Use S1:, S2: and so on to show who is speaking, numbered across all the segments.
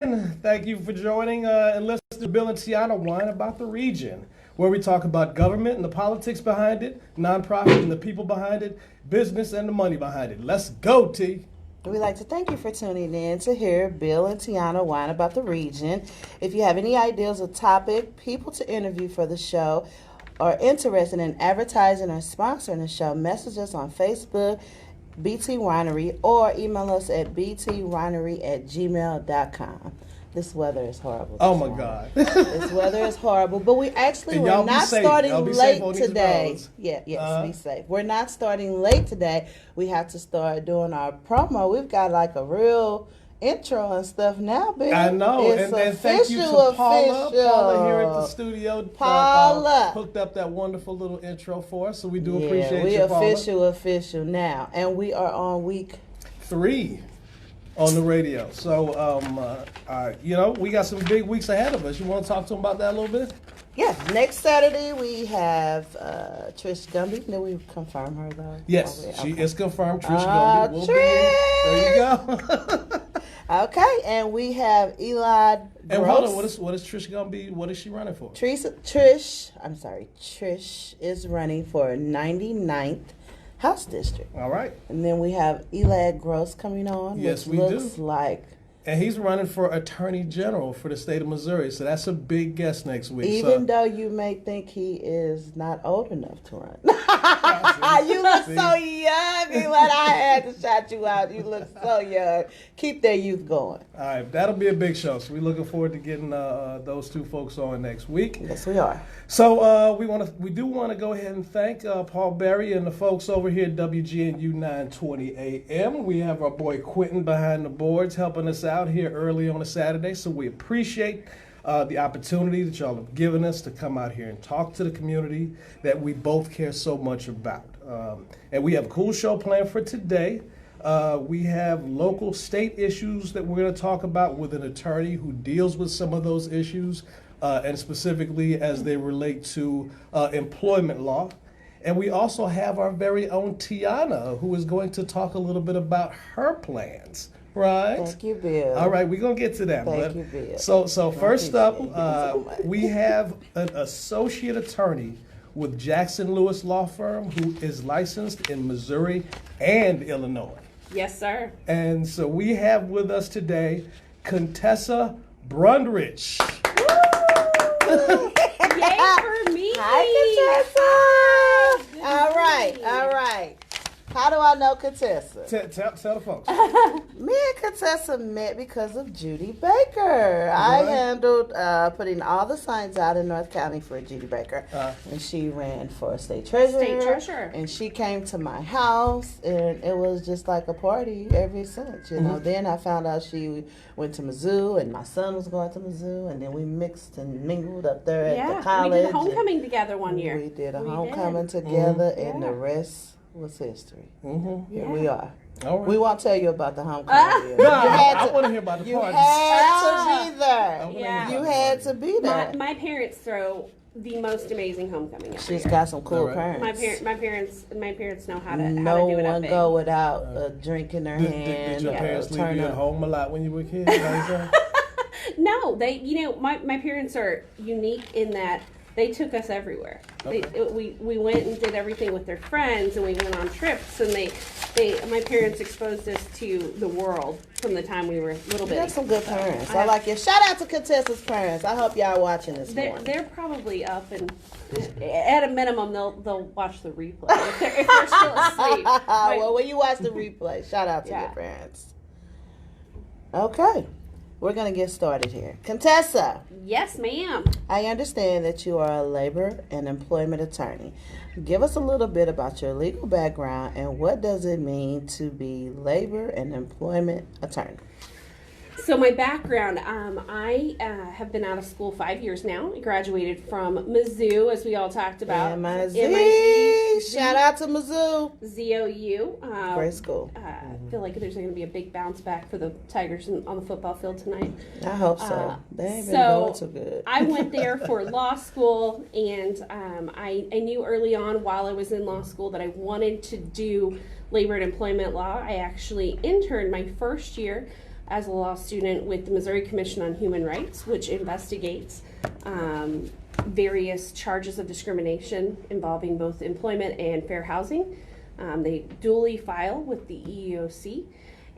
S1: Thank you for joining and listening to Bill and Teona Wine About the Region, where we talk about government and the politics behind it, nonprofit and the people behind it, business and the money behind it. Let's go, T.
S2: We'd like to thank you for tuning in to hear Bill and Teona Wine About the Region. If you have any ideas of topic, people to interview for the show, or interested in advertising or sponsoring the show, message us on Facebook, BT Winery, or email us at btwinery@gmail.com. This weather is horrible.
S1: Oh my God.
S2: This weather is horrible, but we're not starting late today. Be safe. We're not starting late today. We have to start doing our promo. We've got like a real intro and stuff now, baby.
S1: I know.
S2: It's
S1: and thank you to Paula here at the studio.
S2: Paula
S1: hooked up that wonderful little intro for us, so we do appreciate you, Paula.
S2: We official now, and we are on week
S1: 3 on the radio. So, we got some big weeks ahead of us. You want to talk to them about that a little bit?
S2: Yeah, next Saturday we have Trish Gumby. Did we confirm her though?
S1: Yes, she is confirmed. Trish Gumby will be in. There you go.
S2: Okay, and we have Eli Gross.
S1: And hold on, what is Trish Gumby? What is she running for?
S2: Trish is running for 99th House District.
S1: All right.
S2: And then we have Eli Gross coming on.
S1: Yes,
S2: which looks like.
S1: And he's running for Attorney General for the state of Missouri, so that's a big guest next week.
S2: Even though you may think he is not old enough to run. You look so young, Eli. I had to shout you out. You look so young. Keep that youth going.
S1: All right, that'll be a big show, so we're looking forward to getting those two folks on next week.
S2: Yes, we are.
S1: So we do want to go ahead and thank Paul Berry and the folks over here at WGNU 920 AM. We have our boy Quentin behind the boards helping us out here early on a Saturday, so we appreciate the opportunity that y'all have given us to come out here and talk to the community that we both care so much about. And we have a cool show planned for today. We have local state issues that we're going to talk about with an attorney who deals with some of those issues, and specifically as they relate to employment law. And we also have our very own Teona, who is going to talk a little bit about her plans. Right.
S2: Thank you, Bill.
S1: All right, we're going to get to that.
S2: Thank you, Bill.
S1: So first up, we have an associate attorney with Jackson Lewis Law Firm who is licensed in Missouri and Illinois.
S3: Yes, sir.
S1: And so we have with us today Contessa Brundridge.
S3: Woo! Yay for me.
S2: Hi, Contessa. All right. How do I know Contessa?
S1: Tell the folks.
S2: Me and Contessa met because of Judy Baker. I handled putting all the signs out in North County for Judy Baker. And she ran for state treasurer. And she came to my house, and it was just like a party ever since. You know. Then I found out she went to Mizzou, and my son was going to Mizzou, and then we mixed and mingled up there at the college.
S3: We did homecoming together one year.
S2: We did a homecoming together, and the rest was history. Here we are.
S1: All right.
S2: We won't tell you about the homecoming.
S1: No, I want to hear about the
S2: You
S1: parties.
S2: had to be there.
S3: Yeah.
S2: You had to be there.
S3: My parents throw the most amazing homecoming every
S2: She's
S3: year.
S2: got some cool parents.
S3: My parents know how to
S2: No
S3: do it up
S2: one
S3: big.
S2: go without a drink in their hand.
S1: Did your parents leave you at home a lot when you were kids?
S3: No, my parents are unique in that they took us everywhere.
S1: Okay.
S3: We went and did everything with their friends, and we went on trips, and my parents exposed us to the world from the time we were little
S2: You
S3: bitty.
S2: got some good parents. I like it. Shout out to Contessa's parents. I hope y'all watching this morning.
S3: They're probably up, and at a minimum they'll watch the replay if they're still asleep.
S2: Well, when you watch the replay, shout out to your parents. Okay. We're going to get started here. Contessa.
S3: Yes, ma'am.
S2: I understand that you are a labor and employment attorney. Give us a little bit about your legal background and what does it mean to be labor and employment attorney?
S3: So my background, I have been out of school 5 years now. I graduated from Mizzou, as we all talked about.
S2: MIZ. Shout out to Mizzou.
S3: ZOU.
S2: Great school.
S3: I feel like there's going to be a big bounce back for the Tigers on the football field tonight.
S2: I hope so. They ain't been doing too good.
S3: I went there for law school, and I knew early on while I was in law school that I wanted to do labor and employment law. I actually interned my first year as a law student with the Missouri Commission on Human Rights, which investigates various charges of discrimination involving both employment and fair housing. They duly file with the EEOC.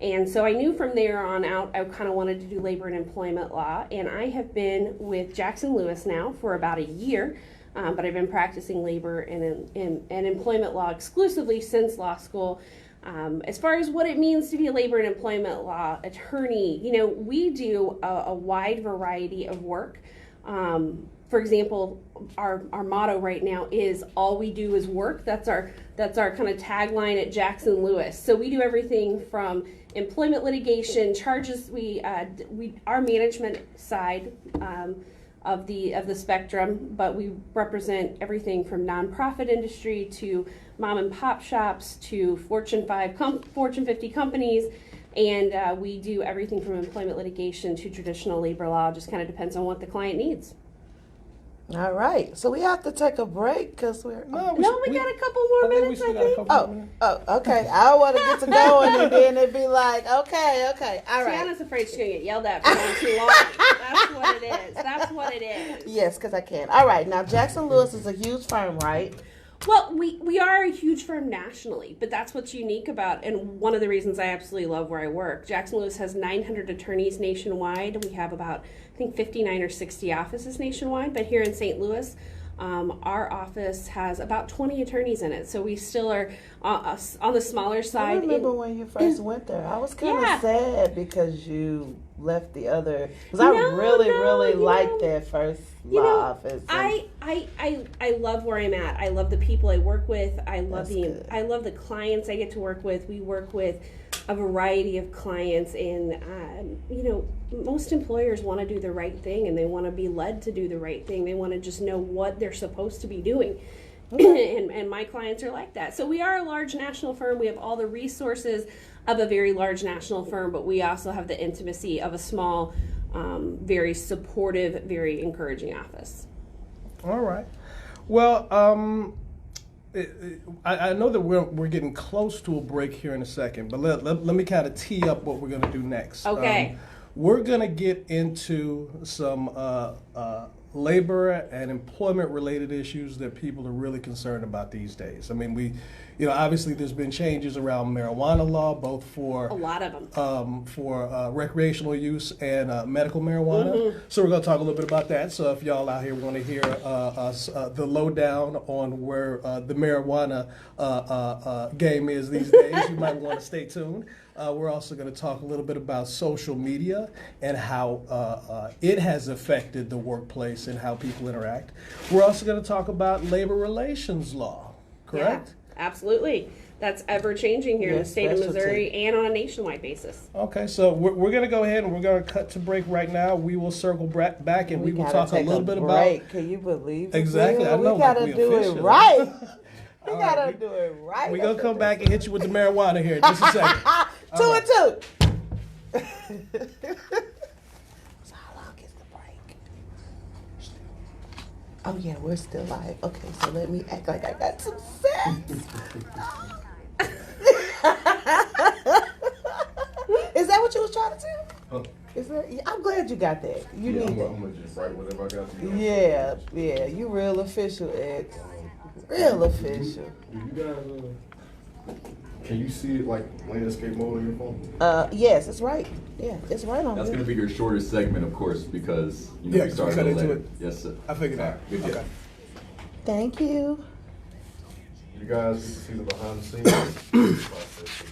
S3: And so I knew from there on out I kind of wanted to do labor and employment law. And I have been with Jackson Lewis now for about a year, but I've been practicing labor and employment law exclusively since law school. As far as what it means to be a labor and employment law attorney, we do a wide variety of work. For example, our motto right now is "All we do is work." That's our kind of tagline at Jackson Lewis. So we do everything from employment litigation, charges. Our management side of the spectrum, but we represent everything from nonprofit industry to mom and pop shops to Fortune 50 companies. And we do everything from employment litigation to traditional labor law. Just kind of depends on what the client needs.
S2: All right, so we have to take a break because we got
S3: a couple more minutes. I think.
S2: Okay. I want to get to going, and then it'd be like, okay, all right.
S3: Tiana's afraid she's gonna get yelled at for going too long. That's what it is.
S2: Yes, because I can. All right, now Jackson Lewis is a huge firm, right?
S3: Well, we are a huge firm nationally, but that's what's unique about, and one of the reasons I absolutely love where I work. Jackson Lewis has 900 attorneys nationwide. We have about, I think, 59 or 60 offices nationwide, but here in St. Louis, our office has about 20 attorneys in it, so we still are on the smaller side.
S2: I remember when you first went there. I was kind of sad because you left the other, because I really liked that first law office.
S3: I love where I'm at. I love the people I work with. I love the clients I get to work with. We work with a variety of clients, and most employers want to do the right thing, and they want to be led to do the right thing. They want to just know what they're supposed to be doing. and my clients are like that. So we are a large national firm. We have all the resources of a very large national firm, but we also have the intimacy of a small, very supportive, very encouraging office.
S1: All right. Well, I know that we're getting close to a break here in a second, but let me kind of tee up what we're going to do next.
S3: Okay.
S1: We're going to get into some labor and employment related issues that people are really concerned about these days. I mean, obviously there's been changes around marijuana law, both for
S3: a lot of them
S1: for recreational use and medical marijuana.
S3: Mm-hmm.
S1: So we're going to talk a little bit about that. So if y'all out here want to hear the lowdown on where the marijuana game is these days, you might want to stay tuned. We're also going to talk a little bit about social media and how it has affected the workplace and how people interact. We're also going to talk about labor relations law, correct?
S3: Yeah, absolutely. That's ever changing here in the state of Missouri and on a nationwide basis.
S1: Okay, so we're going to go ahead and we're going to cut to break right now. We will circle back and we will talk a little bit about.
S2: Can you believe it?
S1: Exactly, I know.
S2: We got to do it right. We got to do it right.
S1: We're going to come back and hit you with the marijuana here in just a second.
S2: 2 and 2. So how long is the break? Oh yeah, we're still live. Okay, so let me act like I got some sense. Is that what you was trying to do?
S4: Huh?
S2: Is that? I'm glad you got that. You need that.
S4: I'm gonna just write whatever I got to do.
S2: Yeah. You real official, X. Real official.
S4: You guys, can you see it like landscape mode on your phone?
S2: Yes, it's right. Yeah, it's right on
S5: That's
S2: there.
S5: going to be your shortest segment, of course, because we started
S1: cut
S5: a
S1: into
S5: little
S1: it.
S5: late. Yes, sir.
S1: I figured that.
S5: Good job.
S2: Thank you.
S4: You guys get to see the behind the scenes process.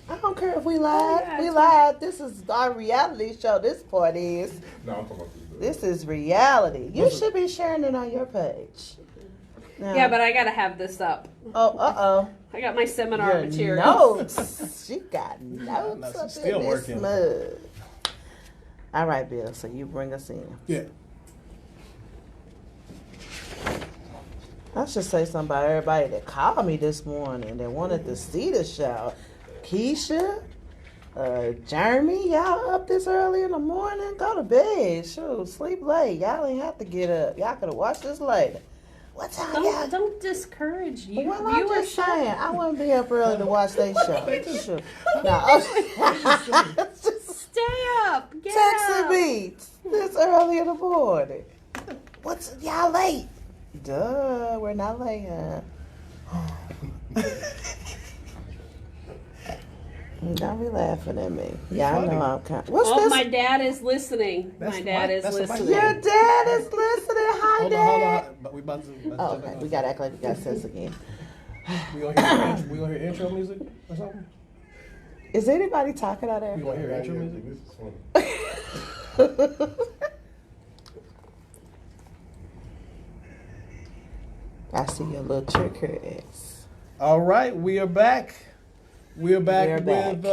S2: I don't care if we live. We live. This is our reality show. This part is.
S4: No, I'm talking about
S2: This is reality. You should be sharing it on your page. Now,
S3: Yeah, but I got to have this up.
S2: Oh,
S3: I got my seminar
S2: your
S3: material.
S2: notes. She got notes
S1: No, she's
S2: up
S1: still
S2: in this
S1: working.
S2: mug. All right, Bill. So you bring us in.
S1: Yeah.
S2: I should say something about everybody that called me this morning that wanted to see the show. Keisha, Jeremy, y'all up this early in the morning? Go to bed. Shoot, sleep late. Y'all ain't have to get up. Y'all could have watched this later. What time y'all?
S3: Don't discourage you.
S2: Well, I'm just saying, I wouldn't be up early to watch their show.
S3: Stay up. Get
S2: Texting
S3: up.
S2: me this early in the morning. What's y'all late? Duh, we're not late, huh? Don't be laughing at me. Y'all know I'm kind. What's this?
S3: My dad is listening. My dad is listening.
S2: Your dad is listening. Hi, Dad.
S1: Hold on. But we about to.
S2: Oh, okay. We gotta act like we got sense again.
S1: We gonna hear intro music or something?
S2: Is anybody talking out there?
S1: You want to hear intro music?
S4: This is funny.
S2: I see your little trick is.
S1: All right, we are back. We are back with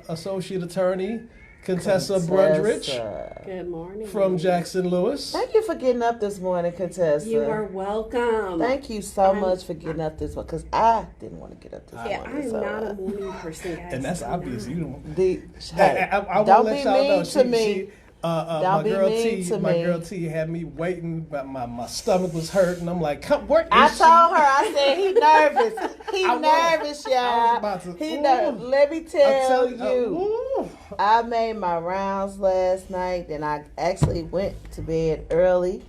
S1: Associate Attorney Contessa Brundridge
S3: Good morning.
S1: from Jackson Lewis.
S2: Thank you for getting up this morning, Contessa.
S3: You are welcome.
S2: Thank you so much for getting up this morning, because I didn't want to get up this morning.
S3: I'm not a morning person, guys.
S1: And that's obvious. You don't.
S2: Hey,
S1: I
S2: don't
S1: let
S2: be
S1: y'all know.
S2: mean to me.
S1: My girl T had me waiting, but my stomach was hurting. I'm like, come, where is
S2: I
S1: she?
S2: told her, I said, he nervous. He nervous, y'all. He nervous. Let me tell you, I made my rounds last night, and I actually went to bed early.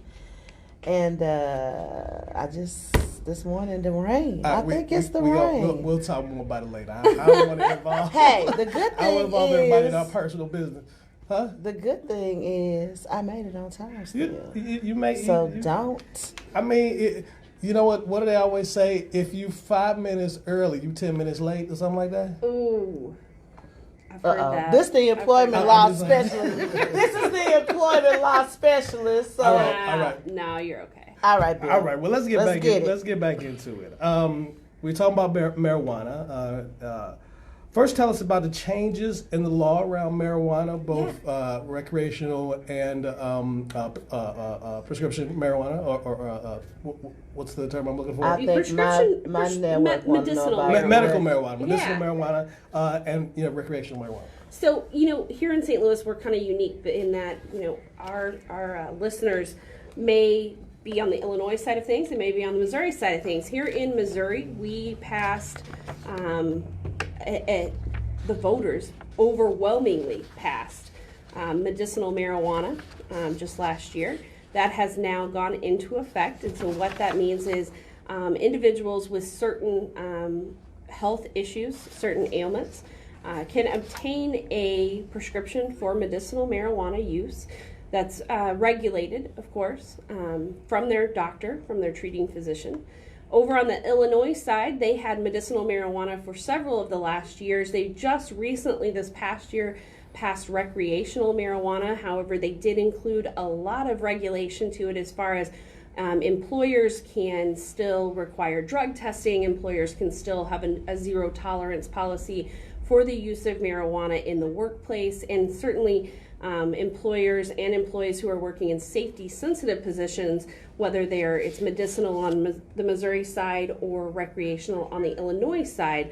S2: And this morning, the rain. I think it's the rain.
S1: We'll talk more about it later. I don't want to involve.
S2: Hey, the good
S1: I don't
S2: thing
S1: want to involve everybody in
S2: is,
S1: our personal business. Huh?
S2: the good thing is, I made it on time still.
S1: You make
S2: So
S1: you,
S2: don't.
S1: I mean, you know what? What do they always say? If you 5 minutes early, you 10 minutes late, or something like that.
S3: Ooh. I've heard that.
S2: This the employment law
S1: I'm just like-
S2: specialist. This is the employment law specialist. So.
S1: All right.
S3: No, you're okay.
S2: All right, Bill.
S1: All right. Well, let's get back into it. We're talking about marijuana. First, tell us about the changes in the law around marijuana, both recreational and prescription marijuana, or what's the term I'm looking for?
S2: I think my network wants to know about
S1: Medical marijuana, and recreational marijuana.
S3: So, here in St. Louis, we're kind of unique in that, our listeners may be on the Illinois side of things and maybe on the Missouri side of things. Here in Missouri, we passed, the voters overwhelmingly passed medicinal marijuana just last year. That has now gone into effect, and so what that means is individuals with certain health issues, certain ailments, can obtain a prescription for medicinal marijuana use that's regulated, of course, from their doctor, from their treating physician. Over on the Illinois side, they had medicinal marijuana for several of the last years. They just recently, this past year, passed recreational marijuana. However, they did include a lot of regulation to it as far as employers can still require drug testing. Employers can still have a zero tolerance policy for the use of marijuana in the workplace, and certainly employers and employees who are working in safety sensitive positions, whether it's medicinal on the Missouri side or recreational on the Illinois side,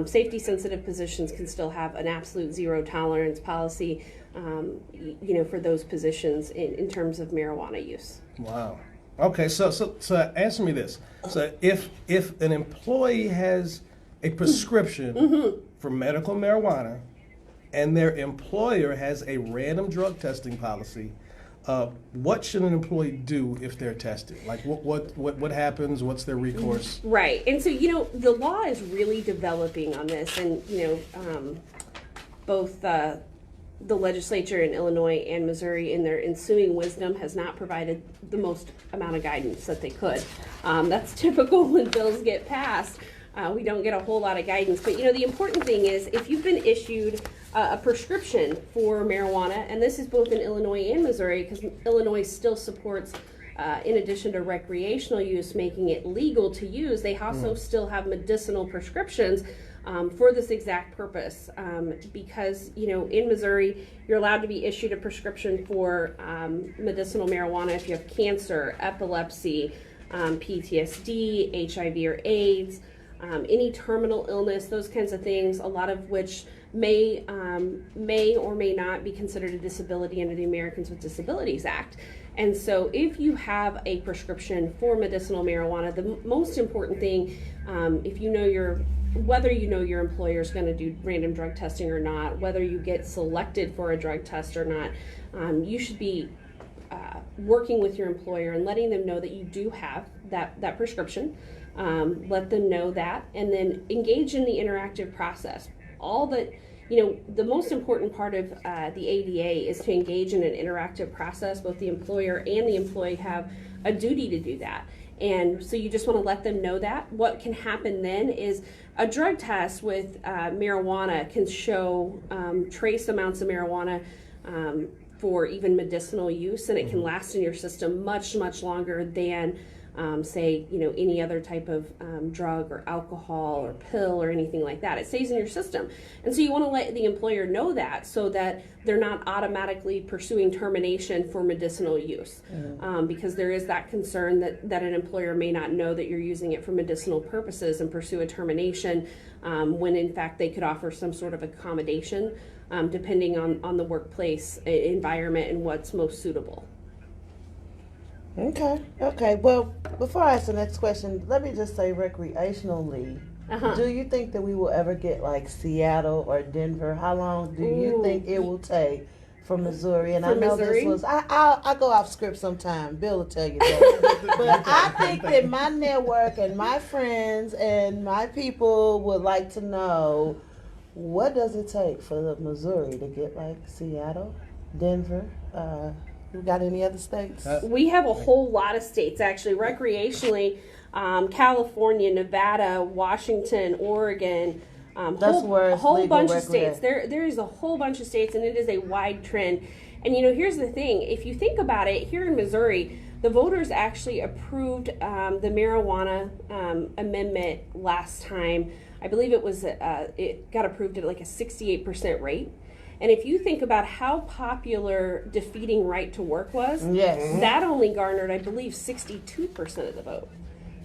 S3: safety sensitive positions can still have an absolute zero tolerance policy, for those positions in terms of marijuana use.
S1: Wow. Okay, so answer me this. So if an employee has a prescription for medical marijuana, and their employer has a random drug testing policy, what should an employee do if they're tested? Like what happens? What's their recourse?
S3: Right, and so the law is really developing on this, and both the legislature in Illinois and Missouri, in their ensuing wisdom, has not provided the most amount of guidance that they could. That's typical when bills get passed. We don't get a whole lot of guidance, but the important thing is if you've been issued a prescription for marijuana, and this is both in Illinois and Missouri, because Illinois still supports, in addition to recreational use, making it legal to use, they also still have medicinal prescriptions for this exact purpose. Because, in Missouri, you're allowed to be issued a prescription for medicinal marijuana if you have cancer, epilepsy, PTSD, HIV or AIDS, any terminal illness, those kinds of things, a lot of which may or may not be considered a disability under the Americans with Disabilities Act. And so if you have a prescription for medicinal marijuana, the most important thing, if you know whether you know your employer is going to do random drug testing or not, whether you get selected for a drug test or not, you should be working with your employer and letting them know that you do have that prescription. Let them know that, and then engage in the interactive process. The most important part of the ADA is to engage in an interactive process. Both the employer and the employee have a duty to do that. And so you just want to let them know that. What can happen then is a drug test with marijuana can show trace amounts of marijuana for even medicinal use, and it can last in your system much, much longer than say, any other type of drug or alcohol or pill or anything like that. It stays in your system. And so you want to let the employer know that so that they're not automatically pursuing termination for medicinal use. Because there is that concern that an employer may not know that you're using it for medicinal purposes and pursue a termination when in fact they could offer some sort of accommodation depending on the workplace environment and what's most suitable.
S2: Okay. Well, before I ask the next question, let me just say recreationally, do you think that we will ever get like Seattle or Denver? How long do you think it will take for Missouri? And I know Missouri? This was, I go off script sometime. Bill will tell you that. But I think that my network and my friends and my people would like to know, what does it take for the Missouri to get like Seattle, Denver, we got any other states?
S3: We have a whole lot of states, actually. Recreationally, California, Nevada, Washington, Oregon, a whole bunch of states. There is a whole bunch of states, and it is a wide trend. And, here's the thing. If you think about it, here in Missouri, the voters actually approved the marijuana amendment last time. I believe it got approved at like a 68% rate. And if you think about how popular defeating right to work was, that only garnered, I believe, 62% of the vote.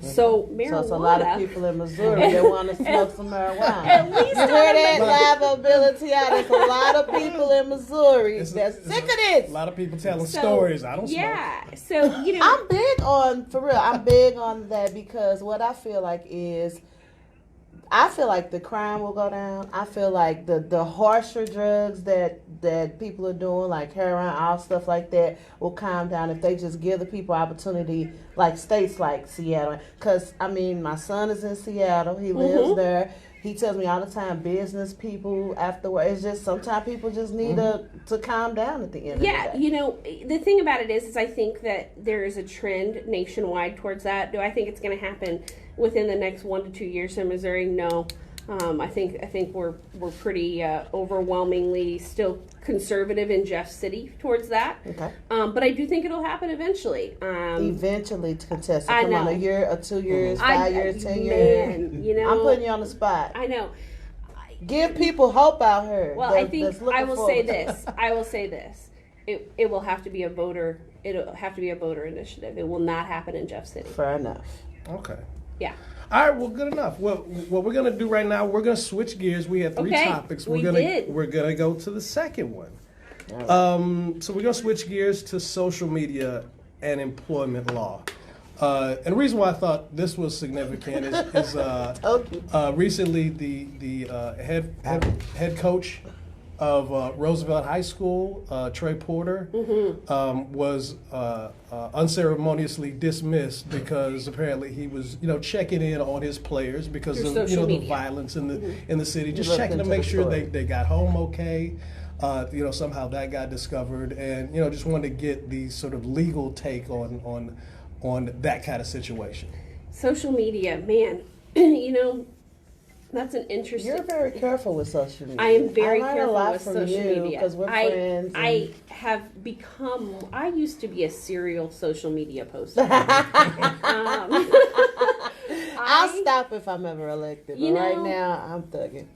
S3: So marijuana. So it's a lot of people in Missouri that want to smoke some marijuana. At least you hear that liability out. There's a lot of people in Missouri that's sick of this.
S1: A lot of people telling stories. I don't smoke.
S3: Yeah. So
S2: I'm big on that because what I feel like is, I feel like the crime will go down. I feel like the harsher drugs that people are doing, like heroin, all stuff like that, will calm down if they just give the people opportunity, like states like Seattle. Because, my son is in Seattle. He lives there. He tells me all the time, business people afterwards. It's just sometimes people just need to calm down at the end of the day.
S3: The thing about it is I think that there is a trend nationwide towards that. Do I think it's going to happen within the next 1 to 2 years in Missouri? No. I think we're pretty overwhelmingly still conservative in Jeff City towards that.
S2: Okay.
S3: But I do think it'll happen eventually.
S2: Eventually, Contessa. Come on, a year or 2 years, 5 years, 10 years. I'm putting you on the spot.
S3: I know.
S2: Give people hope out here.
S3: Well, I think I will say this. It will have to be a voter. It'll have to be a voter initiative. It will not happen in Jeff City.
S2: Fair enough.
S1: Okay.
S3: Yeah.
S1: All right, well, good enough. Well, what we're going to do right now, we're going to switch gears. We had three topics. We're going to go to the second one. So we're going to switch gears to social media and employment law. And the reason why I thought this was significant is recently the head coach of Roosevelt High School, Trey Porter, was unceremoniously dismissed because apparently he was, checking in on his players because of the violence in the city, just checking to make sure they got home okay. Somehow that got discovered, and just wanted to get the sort of legal take on that kind of situation.
S3: Social media, man, that's an interesting.
S2: You're very careful with social media.
S3: I am very careful with social media
S2: because we're friends.
S3: I have become. I used to be a serial social media poster.
S2: I'll stop if I'm ever elected. But right now, I'm thugging.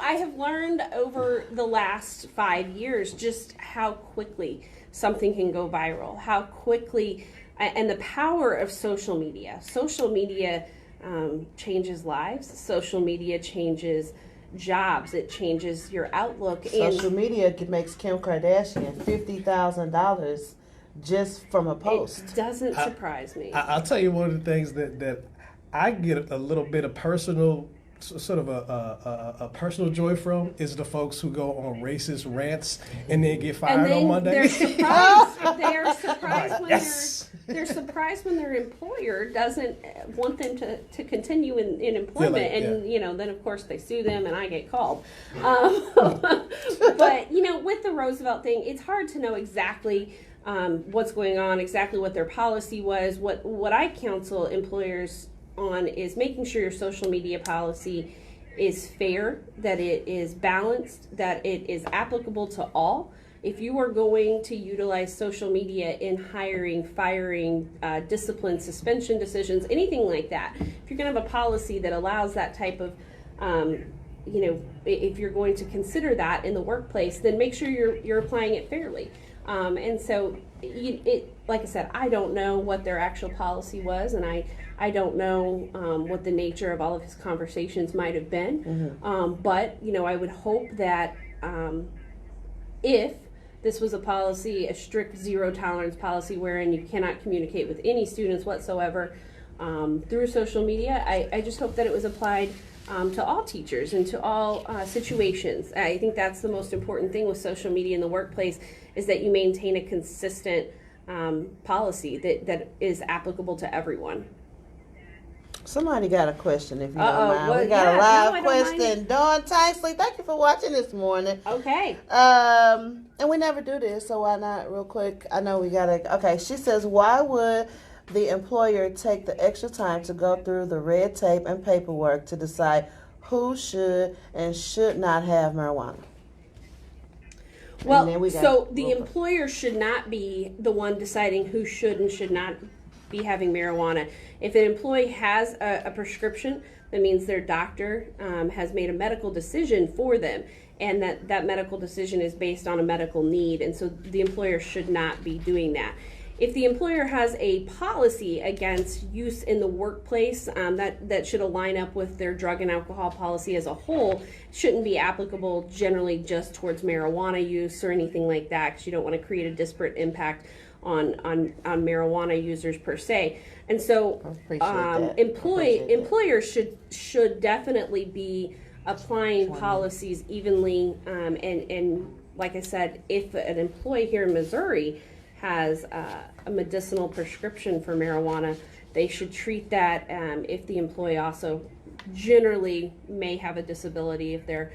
S3: I have learned over the last 5 years just how quickly something can go viral. How quickly and the power of social media. Social media changes lives. Social media changes jobs. It changes your outlook.
S2: Social media makes Kim Kardashian $50,000 just from a post.
S3: It doesn't surprise me.
S1: I'll tell you one of the things that I get a little bit of personal, sort of a personal joy from is the folks who go on racist rants and then get fired on Monday.
S3: They're surprised. They're surprised when
S1: yes.
S3: they're surprised when their employer doesn't want them to continue in employment, then of course they sue them and I get called. But with the Roosevelt thing, it's hard to know exactly what's going on, exactly what their policy was. What I counsel employers on is making sure your social media policy is fair, that it is balanced, that it is applicable to all. If you are going to utilize social media in hiring, firing, discipline, suspension decisions, anything like that, if you're going to have a policy that allows that type of, if you're going to consider that in the workplace, then make sure you're applying it fairly. And so, like I said, I don't know what their actual policy was, and I don't know what the nature of all of his conversations might have been. But I would hope that if this was a policy, a strict zero tolerance policy, wherein you cannot communicate with any students whatsoever through social media, I just hope that it was applied to all teachers and to all situations. I think that's the most important thing with social media in the workplace, is that you maintain a consistent policy that is applicable to everyone.
S2: Somebody got a question, if you don't mind. Well, we got a live question. Dawn Tysley, thank you for watching this morning.
S3: Okay.
S2: And we never do this, so why not real quick? I know we got to... Okay, she says, why would the employer take the extra time to go through the red tape and paperwork to decide who should and should not have marijuana?
S3: Well, so the employer should not be the one deciding who should and should not be having marijuana. If an employee has a prescription, that means their doctor has made a medical decision for them, and that medical decision is based on a medical need, and so the employer should not be doing that. If the employer has a policy against use in the workplace that should align up with their drug and alcohol policy as a whole, shouldn't be applicable generally just towards marijuana use or anything like that, because you don't want to create a disparate impact on marijuana users per se. And so employers should definitely be applying policies evenly, and like I said, if an employee here in Missouri has a medicinal prescription for marijuana, they should treat that. If the employee also generally may have a disability, if they're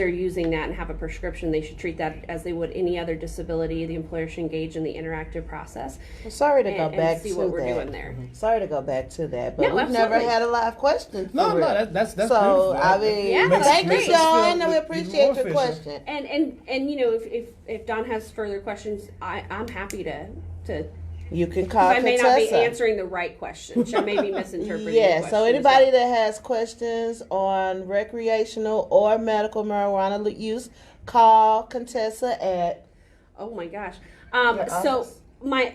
S3: using that and have a prescription, they should treat that as they would any other disability. The employer should engage in the interactive process.
S2: Well, sorry to go back
S3: see
S2: to
S3: what we're
S2: that.
S3: doing there.
S2: Sorry to go back to that, but
S3: No,
S2: we've never
S3: absolutely.
S2: had a live question.
S1: No, that's
S2: so
S1: beautiful.
S2: I mean,
S3: Yeah,
S2: thank you,
S3: makes
S2: Dawn, and we
S1: even
S2: appreciate
S1: more
S2: your
S1: efficient.
S2: question.
S3: And if Don has further questions, I'm happy to.
S2: You can call
S3: I may not be
S2: Contessa.
S3: answering the right question. I may be misinterpreting.
S2: Yeah,
S3: the
S2: so
S3: question,
S2: anybody that has questions on recreational or medical marijuana use, call Contessa at...
S3: Oh my gosh.
S2: Your
S3: So
S2: office.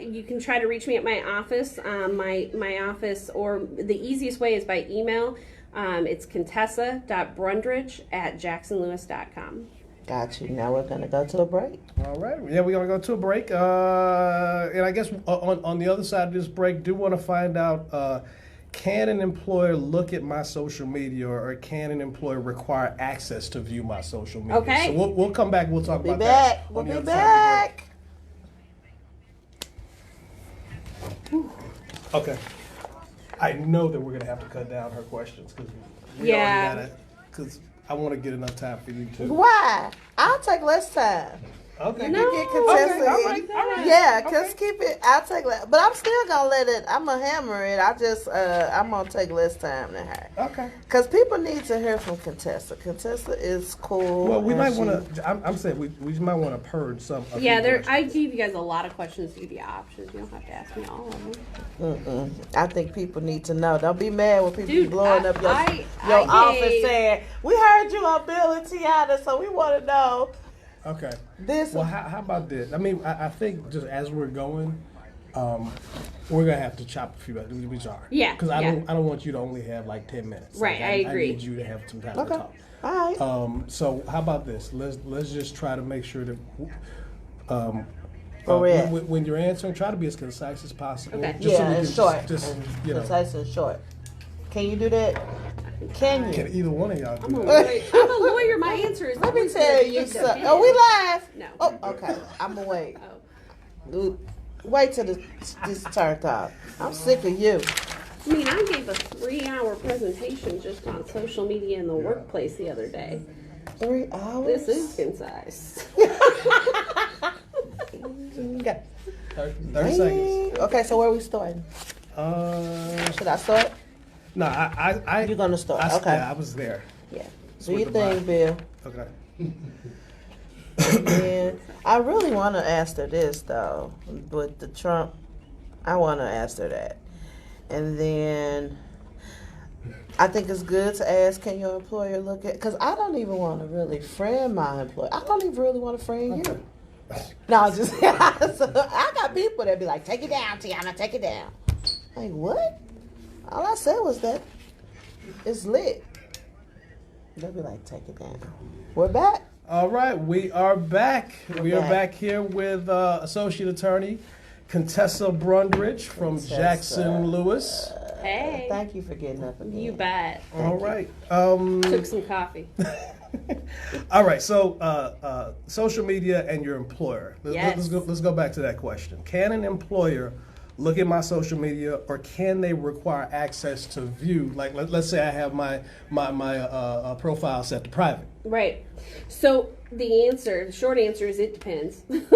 S3: you can try to reach me at my office. My office, or the easiest way is by email. It's contessa.brundridge@jacksonlewis.com.
S2: Got you. Now we're going to go to a break.
S1: All right. Yeah, we're going to go to a break. And I guess on the other side of this break, do want to find out, can an employer look at my social media, or can an employer require access to view my social media?
S3: Okay.
S1: So we'll come back. We'll talk
S2: We'll
S1: about
S2: be
S1: that.
S2: back.
S1: on
S2: We'll
S1: the
S2: be
S1: other side of the break.
S2: back.
S1: Okay. I know that we're going to have to cut down her questions, because because I want to get enough time for you too.
S2: Why? I'll take less time.
S1: Okay.
S2: You get Contessa.
S1: Okay, all right.
S2: Yeah, because keep it. I'll take less, but I'm still gonna let it. I'm gonna hammer it. I'm gonna take less time than her.
S1: Okay.
S2: Because people need to hear from Contessa. Contessa is cool.
S1: Well, we
S2: and
S1: might
S2: she-
S1: want to. I'm saying we might want to purge some. a few
S3: Yeah,
S1: questions.
S3: I gave you guys a lot of questions to give you options. You don't have to ask me all of them.
S2: I think people need to know. Don't be mad when people
S3: Dude,
S2: blowing up your
S3: I
S2: office
S3: gave-
S2: saying, we heard you on Bill and Teona, so we want to know
S1: Okay.
S2: this.
S1: Well, how about this? I mean, I think just as we're going, we're gonna have to chop a few. We are.
S3: Yeah.
S1: Because I don't want you to only have like 10 minutes.
S3: Right.
S1: Like,
S3: I agree.
S1: I need you to have some time to talk.
S2: All right.
S1: So how about this? Let's just try to make sure that when you're answering, try to be as concise as possible.
S3: Okay.
S1: Just so we
S2: and
S1: can
S2: short.
S1: Just
S2: concise and short. Can you do that? Can you?
S1: Can either one of y'all
S3: I'm
S1: do
S3: a
S1: that?
S3: lawyer. I'm a lawyer. My answer is.
S2: Let me
S3: always
S2: tell
S3: gonna
S2: you
S3: be
S2: something.
S3: depends.
S2: Oh, we live?
S3: No.
S2: Oh, okay. I'm gonna wait.
S3: Oh.
S2: Wait till this turned off. I'm sick of you.
S3: I mean, I gave a 3-hour presentation just on social media in the workplace the other day.
S2: 3 hours?
S3: This is concise.
S2: Okay.
S1: 30 seconds.
S2: Okay, so where are we starting? Should I start?
S1: No, I
S2: You're gonna start. Okay.
S1: Yeah, I was there.
S2: Yeah.
S1: It's
S2: Do
S1: with
S2: your
S1: the
S2: thing, Bill.
S1: Okay.
S2: And I really want to ask her this though, but the Trump, I want to ask her that, and then I think it's good to ask, can your employer look at? Because I don't even want to really friend my employer. I don't even really want to friend you. No, just so I got people that be like, take it down, Teona, take it down. Like what? All I said was that it's lit. They'll be like, take it down. We're back.
S1: All right, we are back. We are
S2: back.
S1: back here with Associate Attorney Contessa Brundridge from Jackson Lewis.
S3: Hey.
S2: Thank you for getting up again.
S3: You bet.
S1: All right.
S3: Took some coffee.
S1: All right. So, social media and your employer.
S3: Yes.
S1: Let's go back to that question. Can an employer look at my social media, or can they require access to view? Like, let's say I have my profile set to private.
S3: Right. So the short answer is it depends.
S2: You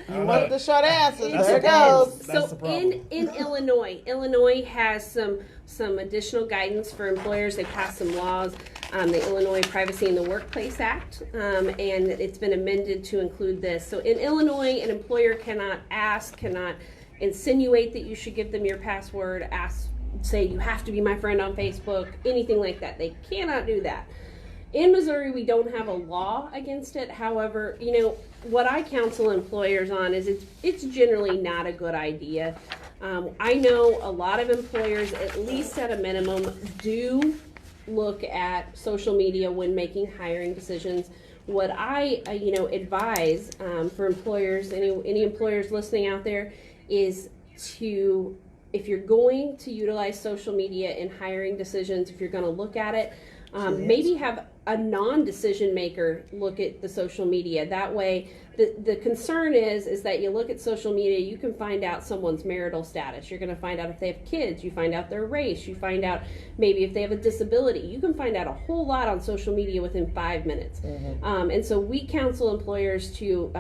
S2: want the short answer? There it goes.
S1: That's the
S3: So
S1: problem.
S3: in Illinois has some additional guidance for employers. They passed some laws, the Illinois Privacy in the Workplace Act, and it's been amended to include this. So in Illinois, an employer cannot insinuate that you should give them your password, say you have to be my friend on Facebook, anything like that. They cannot do that. In Missouri, we don't have a law against it. However, what I counsel employers on is it's generally not a good idea. I know a lot of employers, at least at a minimum, do look at social media when making hiring decisions. What I advise for employers, any employers listening out there, is to, if you're going to utilize social media in hiring decisions, if you're going to look at it, maybe have a non-decision maker look at the social media. That way, the concern is that you look at social media, you can find out someone's marital status. You're going to find out if they have kids. You find out their race. You find out maybe if they have a disability. You can find out a whole lot on social media within 5 minutes. Mm-hmm. And so we counsel employers to,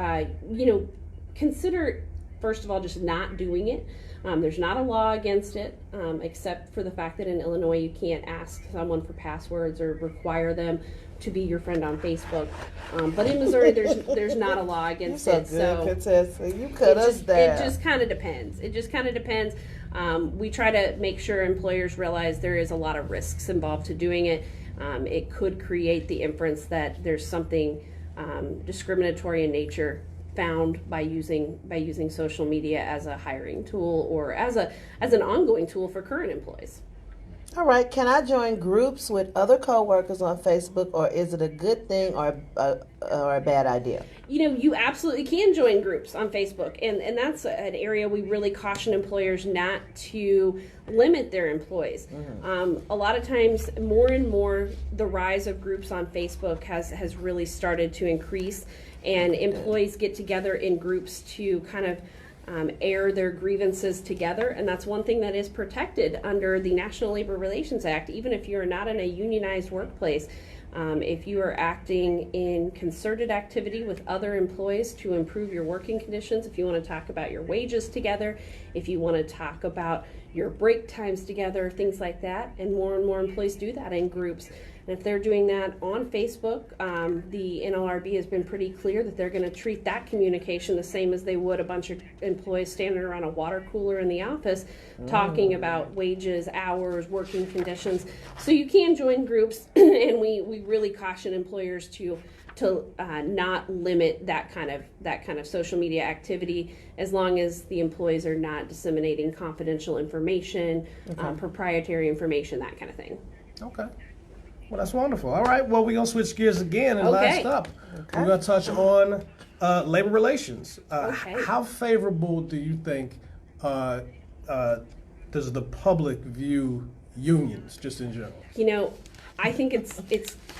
S3: consider, first of all, just not doing it. There's not a law against it, except for the fact that in Illinois you can't ask someone for passwords or require them to be your friend on Facebook. But in Missouri, there's not a law against it. So
S2: you cut us down.
S3: It just kind of depends. We try to make sure employers realize there is a lot of risks involved to doing it. It could create the inference that there's something discriminatory in nature found by using social media as a hiring tool or as an ongoing tool for current employees.
S2: All right. Can I join groups with other coworkers on Facebook, or is it a good thing or a bad idea?
S3: You absolutely can join groups on Facebook, and that's an area we really caution employers not to limit their employees. Mm-hmm. A lot of times, more and more, the rise of groups on Facebook has really started to increase, and employees get together in groups to kind of air their grievances together, and that's one thing that is protected under the National Labor Relations Act. Even if you're not in a unionized workplace, if you are acting in concerted activity with other employees to improve your working conditions, if you want to talk about your wages together, if you want to talk about your break times together, things like that, and more employees do that in groups. And if they're doing that on Facebook, the NLRB has been pretty clear that they're going to treat that communication the same as they would a bunch of employees standing around a water cooler in the office talking about wages, hours, working conditions. So you can join groups, and we really caution employers to not limit that kind of social media activity, as long as the employees are not disseminating confidential information, proprietary information, that kind of thing.
S1: Okay. Well, that's wonderful. All right. Well, we're going to switch gears again, and last up, we're going to touch on labor relations. How favorable do you think does the public view unions, just in general?
S3: You know, I think it's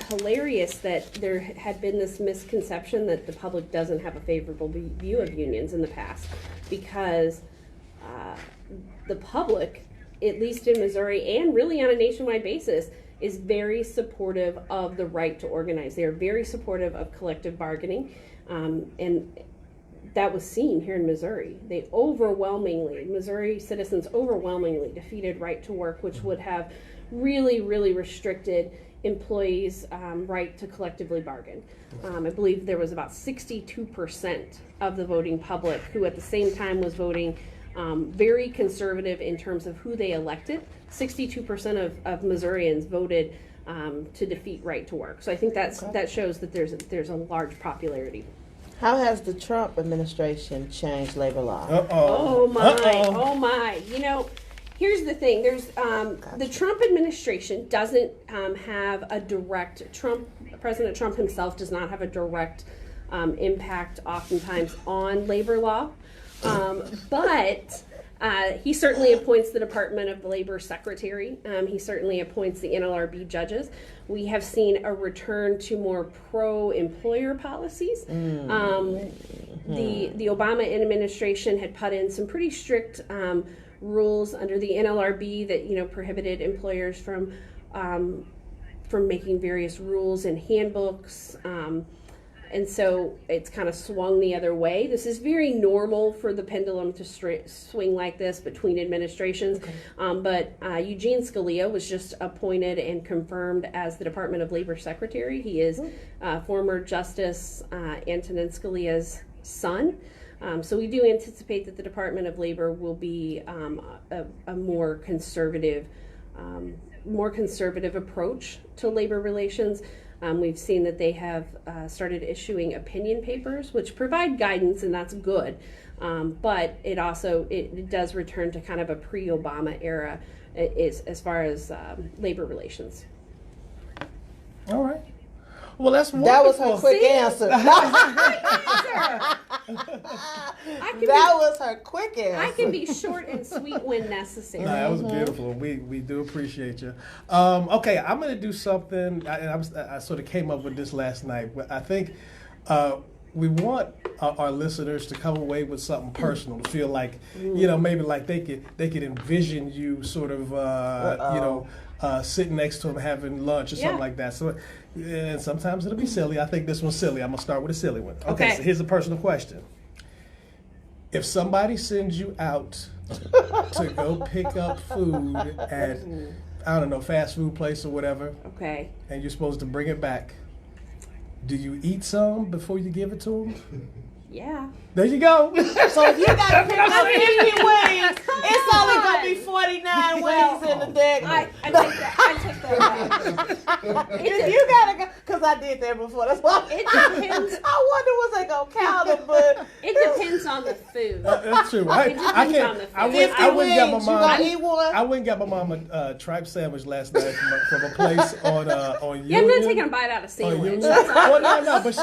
S3: hilarious that there had been this misconception that the public doesn't have a favorable view of unions in the past, because the public, at least in Missouri and really on a nationwide basis, is very supportive of the right to organize. They are very supportive of collective bargaining, and that was seen here in Missouri. Missouri citizens overwhelmingly defeated right to work, which would have really, really restricted employees' right to collectively bargain. I believe there was about 62% of the voting public who at the same time was voting very conservative in terms of who they elected. 62% of Missourians voted to defeat right to work. So I think that shows that there's a large popularity.
S2: How has the Trump administration changed labor law?
S3: Oh my. You know, here's the thing. There's the Trump administration doesn't have a direct President Trump himself does not have a direct impact oftentimes on labor law. But he certainly appoints the Department of Labor secretary. He certainly appoints the NLRB judges. We have seen a return to more pro-employer policies. The Obama administration had put in some pretty strict rules under the NLRB that prohibited employers from making various rules and handbooks. And so it's kind of swung the other way. This is very normal for the pendulum to swing like this between administrations. But Eugene Scalia was just appointed and confirmed as the Department of Labor Secretary. He is former Justice Antonin Scalia's son. So we do anticipate that the Department of Labor will be a more conservative approach to labor relations. We've seen that they have started issuing opinion papers, which provide guidance, and that's good. But it does return to kind of a pre-Obama era as far as labor relations.
S1: All right. Well, that's wonderful.
S2: That was her quick answer. Was her quick answer.
S3: I can be short and sweet when necessary.
S1: No, that was beautiful. We do appreciate you. Okay, I'm going to do something. I sort of came up with this last night. I think we want our listeners to come away with something personal, to feel like maybe like they could envision you sort of sitting next to them having lunch or something like that. So, and sometimes it'll be silly. I think this one's silly. I'm gonna start with a silly one. Okay. So here's a personal question. If somebody sends you out to go pick up food at, I don't know, fast food place or whatever, and you're supposed to bring it back, do you eat some before you give it to them?
S3: Yeah.
S1: There you go.
S2: So if you got to pick up 50 wings, it's only going to be 49 wings in the day.
S3: I take that back.
S2: If you got to go, because I did that before. That's why
S3: it depends.
S2: I wonder was they going to count them, but
S3: it depends on the food.
S1: That's true.
S3: It depends on the food.
S1: I went and got my mom.
S2: You gonna eat one?
S1: I went and got my mom a tripe sandwich last night from a place on Union.
S3: Yeah, I'm not taking a bite out of sandwich.
S1: Well, no, but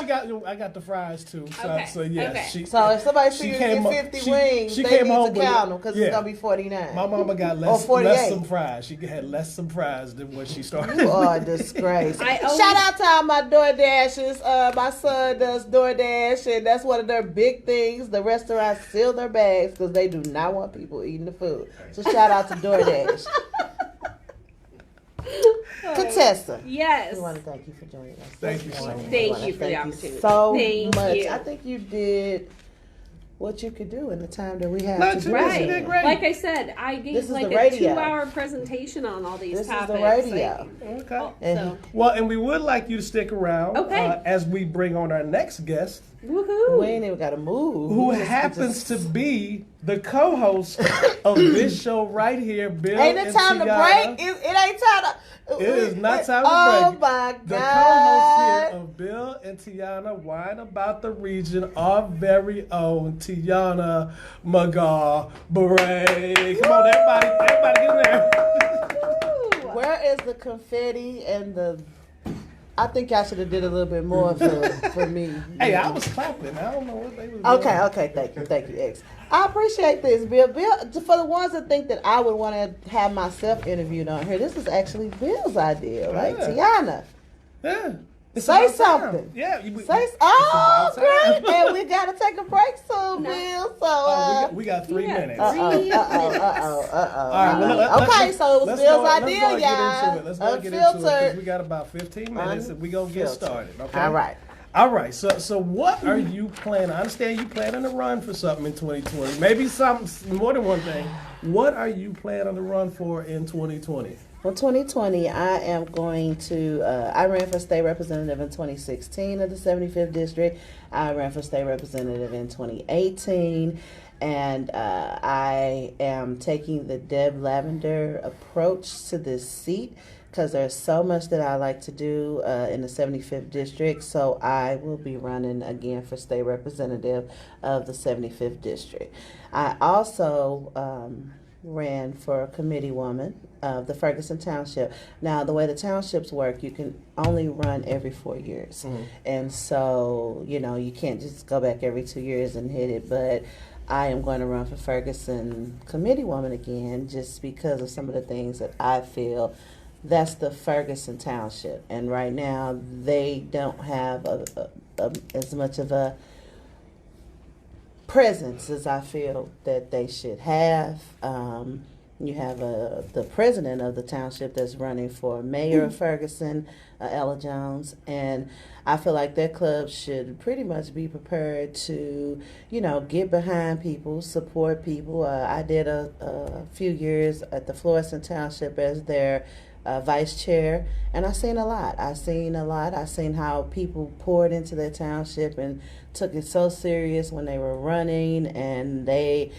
S1: I got the fries too. So yeah,
S2: so if somebody sees you get 50 wings, they need to count them because it's gonna be 49.
S1: My mama got less some fries. She had less some fries than what she started.
S2: You are a disgrace. Shout out to all my DoorDashers. My son does DoorDash, and that's one of their big things. The restaurants seal their bags because they do not want people eating the food. So shout out to DoorDash. Contessa.
S3: Yes.
S2: We want to thank you for joining us.
S1: Thank you so much.
S3: Thank you for the opportunity.
S2: So
S3: Thank
S2: much.
S3: you.
S2: I think you did what you could do in the time that we have.
S3: Right.
S1: You did great.
S3: Like I said, I gave like a 2-hour presentation on all these topics.
S2: This is the radio.
S1: Okay. And we would like you to stick around as we bring on our next guest.
S3: Woohoo!
S2: We ain't even got to move.
S1: Who happens to be the co-host of this show right here, Bill.
S2: Ain't it time to break? It ain't time to.
S1: It is not time to
S2: Oh
S1: break.
S2: my
S1: The
S2: God.
S1: co-hosts here of Bill and Teona Wine About the Region, our very own Teona McGhaw-Boure. Come on, everybody get in there.
S2: Where is the confetti and the? I think I should have did a little bit more for me.
S1: Hey, I was clapping. I don't know what they was doing.
S2: Okay, thank you, X. I appreciate this, Bill. Bill, for the ones that think that I would want to have myself interviewed on here, this is actually Bill's idea, right?
S1: Yeah.
S2: Tiana.
S1: Yeah. It's
S2: Say
S1: about time.
S2: something.
S1: Yeah.
S2: Say,
S1: about
S2: great.
S1: time.
S2: And we got to take a break soon, Bill. So,
S1: we got 3 minutes.
S2: All right,
S1: well,
S2: okay, so it was Bill's idea,
S1: y'all.
S2: y'all.
S1: Let's go get into it because we got about 15 minutes and we're going to get started. Okay? All right. So what are you planning? I understand you planning to run for something in 2020. Maybe something, more than one thing. What are you planning to run for in 2020?
S2: Well, 2020, I am going to, I ran for state representative in 2016 of the 75th District. I ran for state representative in 2018. And I am taking the Deb Lavender approach to this seat because there's so much that I like to do in the 75th District. So I will be running again for state representative of the 75th District. I also ran for committee woman of the Ferguson Township. Now, the way the townships work, you can only run every 4 years. Mm-hmm. And so, you can't just go back every 2 years and hit it. But I am going to run for Ferguson committee woman again just because of some of the things that I feel that's the Ferguson Township. And right now, they don't have as much of a presence as I feel that they should have. You have the president of the township that's running for mayor of Ferguson, Ella Jones, and I feel like that club should pretty much be prepared to, get behind people, support people. I did a few years at the Florissant Township as their vice chair, and I seen a lot. I seen how people poured into their township and took it so serious when they were running, and they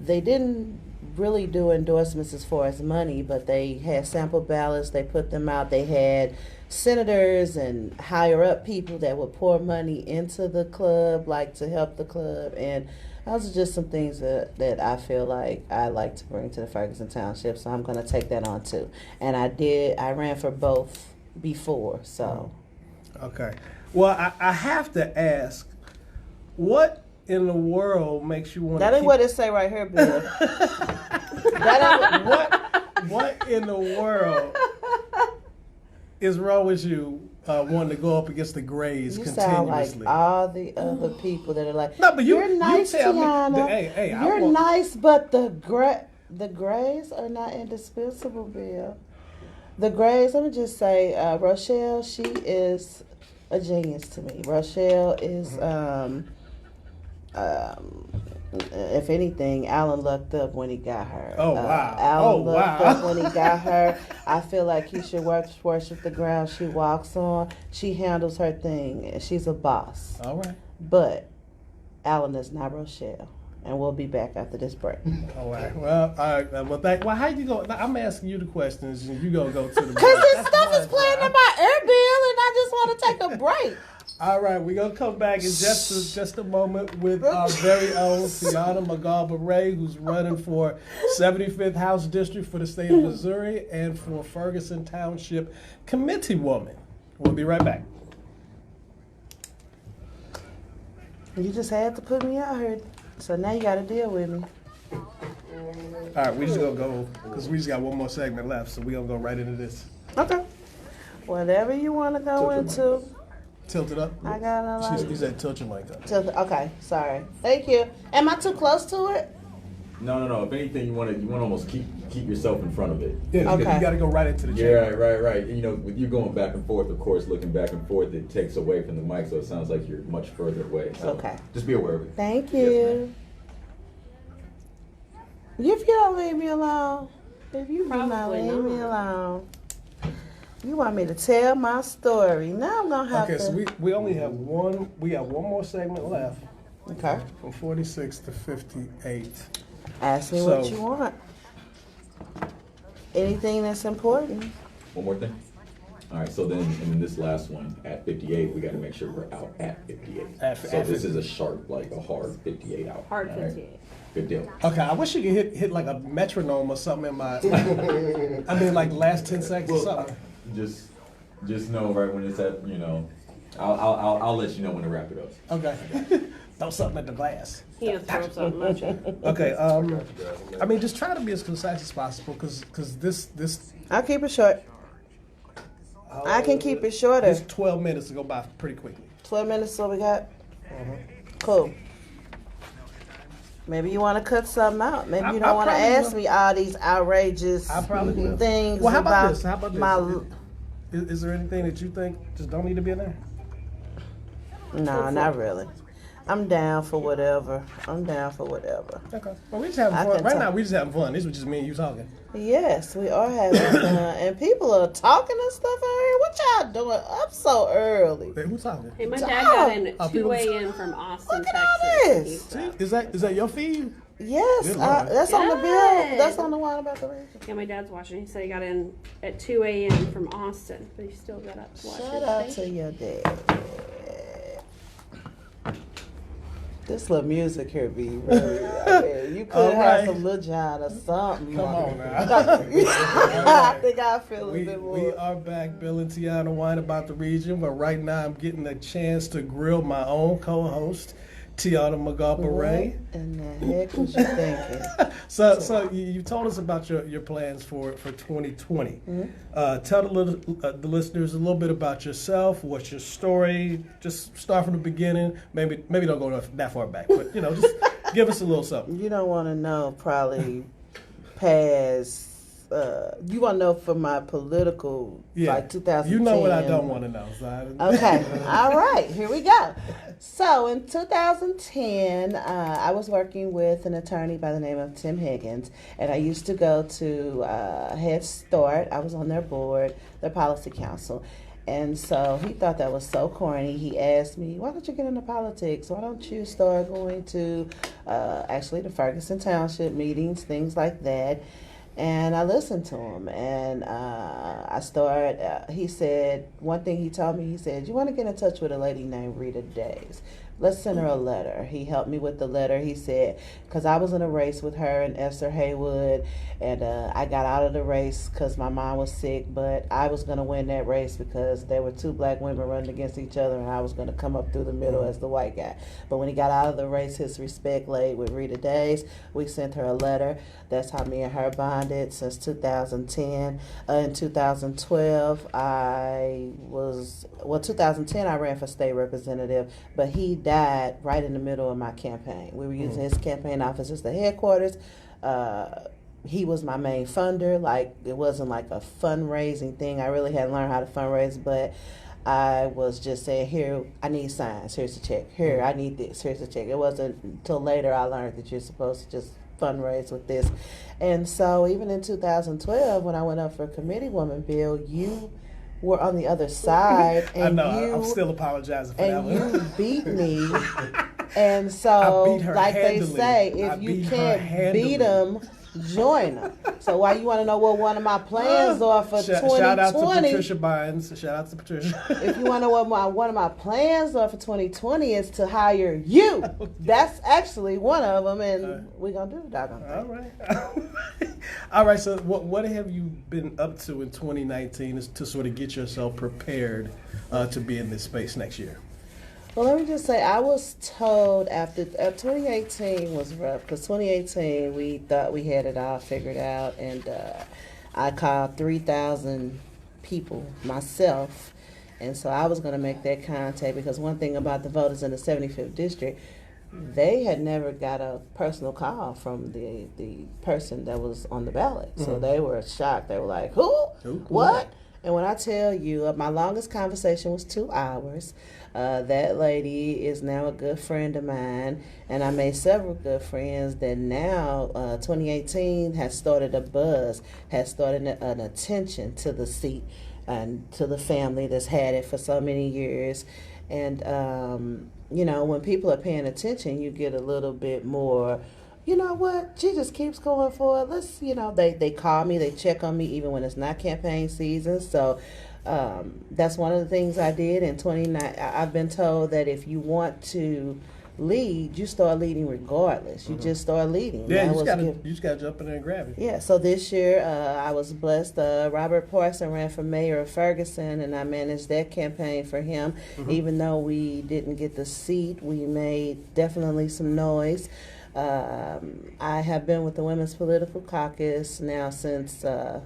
S2: didn't really do endorsements as far as money, but they had sample ballots, they put them out, they had senators and higher up people that would pour money into the club, like to help the club, and those are just some things that I feel like I like to bring to the Ferguson Township, so I'm going to take that on too. And I ran for both before, so. Okay.
S1: Well, I have to ask, what in the world makes you want to
S2: That ain't what it say right here, Bill.
S1: What in the world is wrong with you wanting to go up against the Grays continuously?
S2: You sound like all the other people that are like,
S1: no, but
S2: you're nice,
S1: you tell
S2: Tiana.
S1: Hey,
S2: you're nice, but the Grays are not indispensable, Bill. The Grays, let me just say, Rochelle, she is a genius to me. Rochelle is, if anything, Alan lucked up when he got her.
S1: Oh, wow.
S2: Alan lucked up when he got her. I feel like he should worship the ground she walks on. She handles her thing, and she's a boss.
S1: All right.
S2: But Alan is not Rochelle. And we'll be back after this break.
S1: All right. Well, all right. Well, how you go? I'm asking you the questions, and you gonna go to the.
S2: Because this stuff is playing in my ear, Bill, and I just want to take a break.
S1: All right, we're gonna come back in just a moment with our very own Teona McGhaw-Boure, who's running for 75th House District for the state of Missouri and for Ferguson Township Committee Woman. We'll be right back.
S2: You just had to put me out here. So now you got to deal with me.
S1: All right, we just gonna go because we just got one more segment left, so we gonna go right into this.
S2: Okay. Whatever you want to go into.
S1: Tilt it up.
S2: I got a lot.
S1: You said tilt your mic up.
S2: Okay, sorry. Thank you. Am I too close to it?
S5: No. If anything, you want to almost keep yourself in front of it.
S1: Yeah, okay. You got to go right into the
S5: chair. Yeah, right. With you going back and forth, of course, looking back and forth, it takes away from the mic, so it sounds like you're much further away. So
S2: okay.
S5: Just be aware of it.
S2: Thank you. Yes, if you don't leave me alone, if you do not leave me alone, you want me to tell my story. Now I'm gonna have to.
S1: Okay, so we only have one. We have one more segment left.
S2: Okay.
S1: From 46 to 58.
S2: Ask me what you want. Anything that's important.
S5: One more thing. All right, so then in this last one at 58, we got to make sure we're out at 58. So this is a sharp, like a hard 58 out.
S3: Hard
S5: all right?
S3: 58.
S5: Good deal.
S1: Okay, I wish you could hit like a metronome or something in my. I mean, like last 10 seconds or something.
S5: Just know right when it's at, you know, I'll let you know when to wrap it up.
S1: Okay. Throw something at the glass.
S3: He'll throw something at you.
S1: Okay. I mean, just try to be as concise as possible, because this.
S2: I'll keep it short. I can keep it shorter.
S1: It's 12 minutes to go by pretty quickly.
S2: 12 minutes, so we got. Cool. Maybe you want to cut something out. Maybe you don't want to ask me all these outrageous things.
S1: Well, how about this?
S2: My,
S1: is there anything that you think just don't need to be in there?
S2: No, not really. I'm down for whatever.
S1: Okay. Well, we just having fun. Right now, we just having fun. This was just me and you talking.
S2: Yes, we are having fun. And people are talking and stuff out here. What y'all doing up so early?
S1: Hey, who's talking?
S3: Hey, my dad got in at 2 a.m. from Austin,
S2: Look at all
S3: Texas.
S2: this.
S1: See, is that your feed?
S2: Yes, that's on the bill. That's on the one about the region.
S3: Yeah, my dad's watching. He said he got in at 2 a.m. from Austin, but he still got up to watch
S2: Shout
S3: it.
S2: out to your dad. This little music here be really, you could have some Lil Jon or something.
S1: Come on now.
S2: I think I feel a bit more.
S1: We are back, Bill and Teona Wine About the Region, but right now I'm getting a chance to grill my own co-host, Teona McGhaw-Boure.
S2: What in the heck was you thinking?
S1: So you told us about your plans for 2020. Tell the listeners a little bit about yourself. What's your story? Just start from the beginning. Maybe don't go that far back, but just give us a little something.
S2: You don't want to know probably past. You want to know for my political, like 2010.
S1: You know what I don't want to know. So
S2: Okay. All right. Here we go. So in 2010, I was working with an attorney by the name of Tim Higgins, and I used to go to Head Start. I was on their board, their policy council. And so he thought that was so corny. He asked me, why don't you get into politics? Why don't you start going to actually the Ferguson Township meetings, things like that? And I listened to him, and I started, he said, one thing he told me, he said, you want to get in touch with a lady named Rita Days. Let's send her a letter. He helped me with the letter. He said, because I was in a race with her and Esther Haywood, and I got out of the race because my mom was sick, but I was going to win that race because there were two black women running against each other, and I was going to come up through the middle as the white guy. But when he got out of the race, his respect lay with Rita Days. We sent her a letter. That's how me and her bonded since 2010. In 2012, 2010 I ran for state representative, but he died right in the middle of my campaign. We were using his campaign office as the headquarters. He was my main funder. Like, it wasn't like a fundraising thing. I really had learned how to fundraise, but I was just saying, here, I need signs. Here's a check. Here, I need this. Here's a check. It wasn't until later I learned that you're supposed to just fundraise with this. And so even in 2012, when I went up for committee woman, Bill, you were on the other side. And
S1: I know. I'm still apologizing for that one.
S2: And you beat me. And so, like
S1: handily.
S2: They say, if you can't beat them, join them. So why you want to know what one of my plans are for 2020?
S1: Shout out to Patricia Bynes. Shout out to Patricia.
S2: If you want to know what one of my plans are for 2020 is to hire you. Okay. That's actually one of them, and we're going to do the doggone thing.
S1: All right. All right, so what have you been up to in 2019 to sort of get yourself prepared to be in this space next year?
S2: Well, let me just say, I was told after 2018 was rough, because 2018 we thought we had it all figured out, and I called 3,000 people myself, and so I was going to make that contact, because one thing about the voters in the 75th district, they had never got a personal call from the person that was on the ballot, so they were shocked. They were like, who? What? And when I tell you, my longest conversation was 2 hours. That lady is now a good friend of mine, and I made several good friends that now 2018 has started a buzz, has started an attention to the seat and to the family that's had it for so many years. And, when people are paying attention, you get a little bit more you know what? She just keeps going for it. Let's, they call me, they check on me even when it's not campaign season. So that's one of the things I did in 29. I've been told that if you want to lead, you start leading regardless. You just start leading.
S1: Yeah, you just gotta jump in there and grab it.
S2: Yeah, so this year I was blessed. Robert Parson ran for mayor of Ferguson, and I managed that campaign for him. Even though we didn't get the seat, we made definitely some noise. I have been with the Women's Political Caucus now since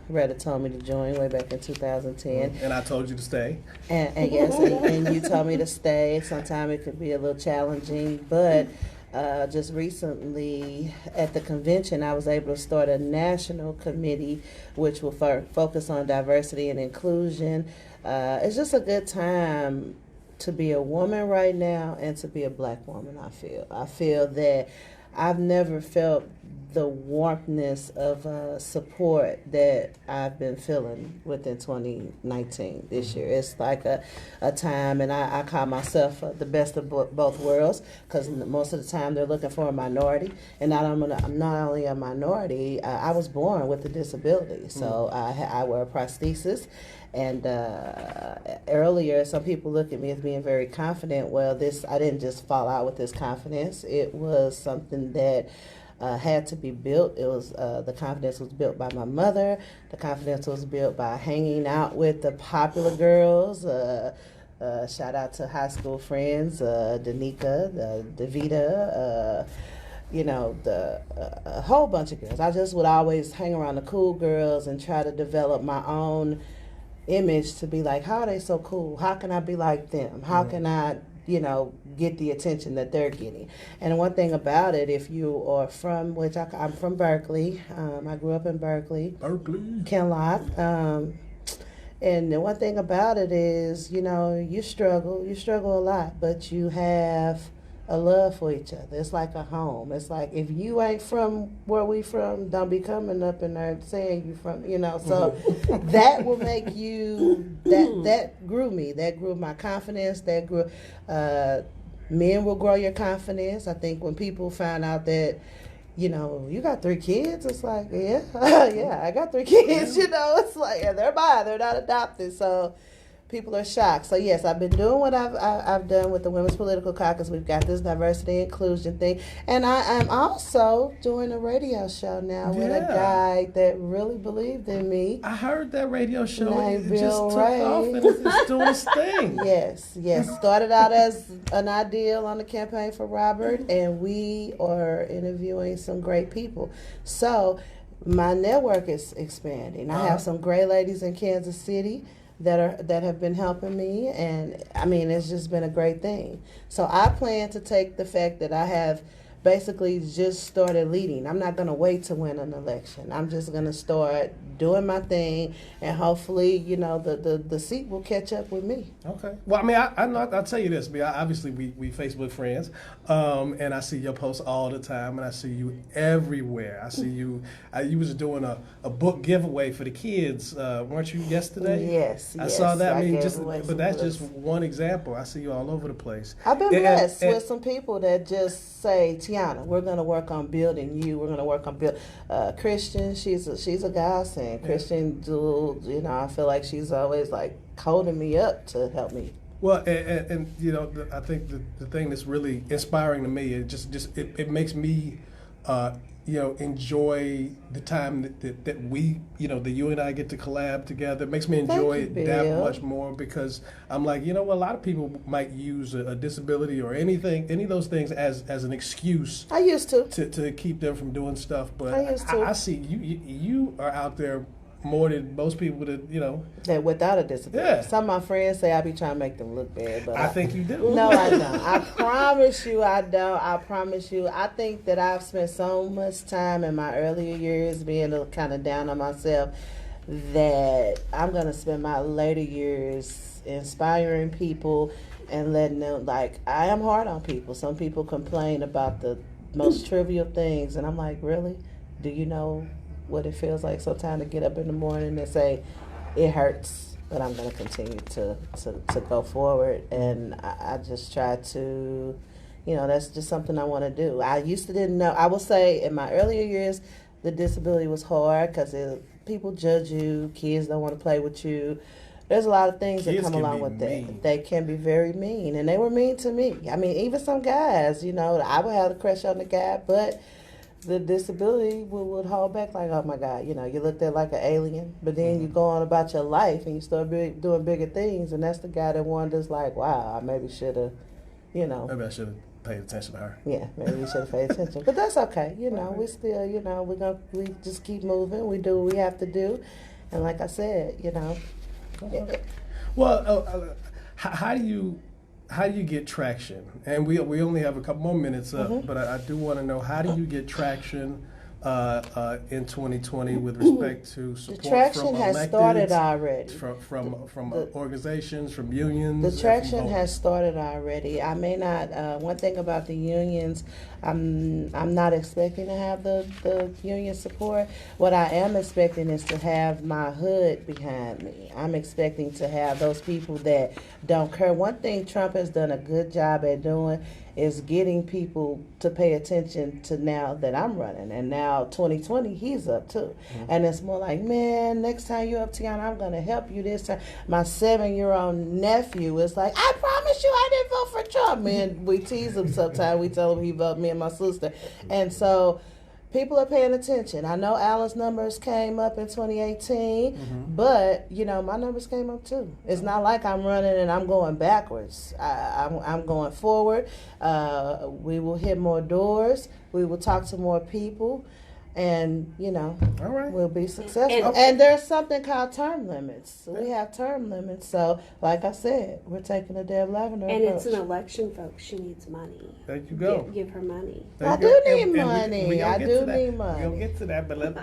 S2: Retta told me to join way back in 2010.
S1: And I told you to stay.
S2: And yes, and you told me to stay. Sometimes it could be a little challenging, but just recently at the convention, I was able to start a national committee which will focus on diversity and inclusion. It's just a good time to be a woman right now and to be a black woman, I feel that I've never felt the warmthness of support that I've been feeling within 2019 this year. It's like a time, and I call myself the best of both worlds, because most of the time they're looking for a minority, and I'm not only a minority, I was born with a disability, so I wear prosthesis. And earlier, some people look at me as being very confident. Well, I didn't just fall out with this confidence. It was something that had to be built. It was the confidence was built by my mother. The confidence was built by hanging out with the popular girls. Shout out to high school friends, Danica, Davita. A whole bunch of girls. I just would always hang around the cool girls and try to develop my own image to be like, how are they so cool? How can I be like them? How can I, get the attention that they're getting? And one thing about it, if you are from, I'm from Berkeley. I grew up in Berkeley. Kenlock. And the one thing about it is, you struggle a lot, but you have a love for each other. It's like a home. It's like, if you ain't from where we from, don't be coming up in there saying you from, so that will make you, that grew me. That grew my confidence. That grew, men will grow your confidence. I think when people find out that, you got 3 kids, it's like, yeah, yeah, I got 3 kids, it's like, yeah, they're not adopted. So people are shocked. So yes, I've been doing what I've done with the Women's Political Caucus. We've got this diversity inclusion thing, and I'm also doing a radio show now with a guy that really believed in me.
S1: I heard that radio show. It
S2: Bill
S1: just took
S2: Ray.
S1: off and it's doing its thing.
S2: Yes. Started out as an ideal on the campaign for Robert, and we are interviewing some great people. So my network is expanding. I have some great ladies in Kansas City that have been helping me, and I mean, it's just been a great thing. So I plan to take the fact that I have basically just started leading. I'm not going to wait to win an election. I'm just going to start doing my thing, and hopefully, the seat will catch up with me.
S1: Okay. Well, I mean, I'll tell you this. Obviously, we Facebook friends, and I see your posts all the time, and I see you everywhere. I see you. You was doing a book giveaway for the kids, weren't you, yesterday?
S2: Yes.
S1: I saw that. I mean, but that's
S2: books.
S1: just one example. I see you all over the place.
S2: I've been blessed with some people that just say, Teona, we're going to work on building you. We're going to work on Christian. She's a godsend. Christian, I feel like she's always like holding me up to help me.
S1: Well, and I think the thing that's really inspiring to me is it makes me enjoy the time that we, that you and I get to collab together. It makes me enjoy it that much more, because I'm like, a lot of people might use a disability or any of those things as an excuse.
S2: I used to
S1: keep them from doing stuff, but
S2: I used to.
S1: I see you are out there more than most people
S2: that without a disability.
S1: Yeah.
S2: Some of my friends say I be trying to make them look bad, but
S1: I think you do.
S2: No, I don't. I promise you I don't. I promise you. I think that I've spent so much time in my earlier years being kind of down on myself that I'm going to spend my later years inspiring people and letting them, like, I am hard on people. Some people complain about the most trivial things, and I'm like, really? Do you know what it feels like sometimes to get up in the morning and say, it hurts, but I'm going to continue to go forward? And I just try to that's just something I want to do. I used to didn't know. I will say in my earlier years, the disability was hard because people judge you. Kids don't want to play with you. There's a lot of things that come along with that. They can be very mean, and they were mean to me. I mean, even some guys, I would have a crush on the guy, but the disability would hold back like, oh my God, you looked at like an alien, but then you go on about your life and you start doing bigger things, and that's the guy that wonders like, wow, I maybe should have,
S1: Maybe I should have paid attention to her.
S2: Yeah, maybe we should have paid attention. But that's okay, we still, we just keep moving, we do what we have to do, and like I said,
S1: Well, how do you get traction? And we only have a couple more minutes, but I do want to know, how do you get traction in 2020 with respect to support
S2: the traction
S1: from
S2: has
S1: electeds,
S2: started already.
S1: From organizations, from unions?
S2: The traction has started already. I may not. One thing about the unions, I'm not expecting to have the union support. What I am expecting is to have my hood behind me. I'm expecting to have those people that don't care. One thing Trump has done a good job at doing is getting people to pay attention to now that I'm running. And now 2020, he's up too. And it's more like, man, next time you're up, Teona, I'm going to help you this time. My 7-year-old nephew is like, I promise you I didn't vote for Trump. Man, we tease him sometimes. We tell him he voted me and my sister. And so people are paying attention. I know Alan's numbers came up in 2018, but my numbers came up too. It's not like I'm running and I'm going backwards. I'm going forward. We will hit more doors. We will talk to more people, and
S1: all right,
S2: we'll be successful. And there's something called term limits. So we have term limits. So, like I said, we're taking a Deb Lavender approach.
S3: And it's an election, folks. She needs money.
S1: There you go.
S3: Give her money.
S2: I do need money. I do need money.
S1: We'll get to that, but let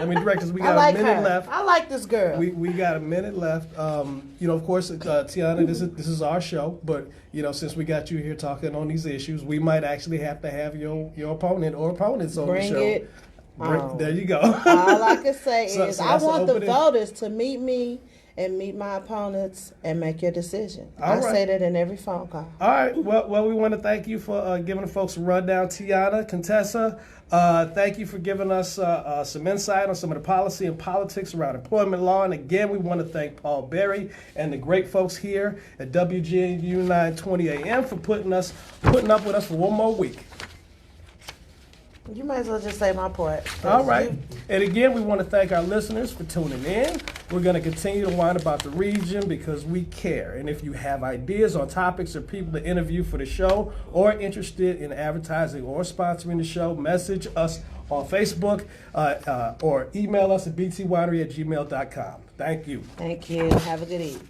S1: me direct us. We got a minute left.
S2: I like this girl.
S1: We got a minute left. Of course, Teona, this is our show, but since we got you here talking on these issues, we might actually have to have your opponent or opponents on the show.
S2: Bring it.
S1: There you go.
S2: All I can say is
S1: so
S2: I want the voters to meet me and meet my opponents and make your decision. I say that in every phone call.
S1: All right. Well, we want to thank you for giving the folks a rundown. Teona, Contessa, thank you for giving us some insight on some of the policy and politics around employment law. And again, we want to thank Paul Berry and the great folks here at WGNU 920 AM for putting up with us for one more week.
S2: You might as well just say my part.
S1: All right. And again, we want to thank our listeners for tuning in. We're going to continue to whine about the region because we care. And if you have ideas on topics or people to interview for the show, or interested in advertising or sponsoring the show, message us on Facebook or email us at btwinery@gmail.com. Thank you.
S2: Thank you. Have a good evening.